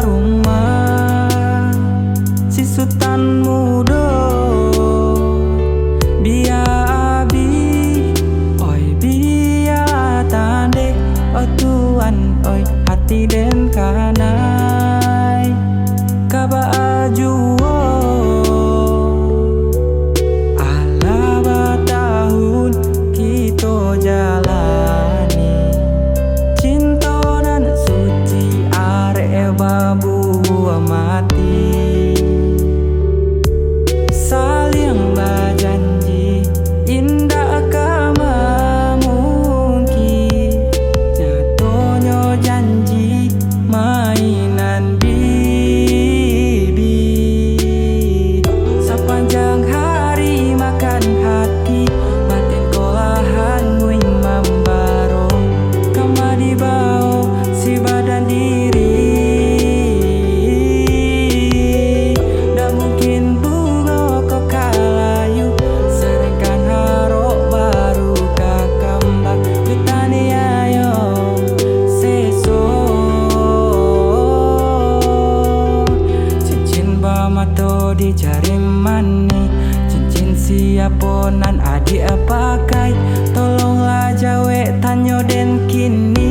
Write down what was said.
rumah si sultan mudo biya abi oi biya tandek oh tuan oi hati den kanai kaba ajuo ala batahun kita jalani cinta dan suci are babu mati saling berjanji indah kama mungkin nyatonya janji mainan bibi sepanjang hari makan hati batin kolahan gue membaro kama dibau si badan diri dah mungkin bunga kok kalayu serkan harok baru kakambak ditani ayo seso cincin bamato di jari mani cincin siaponan adik pakai tolonglah jawe tanyo den kini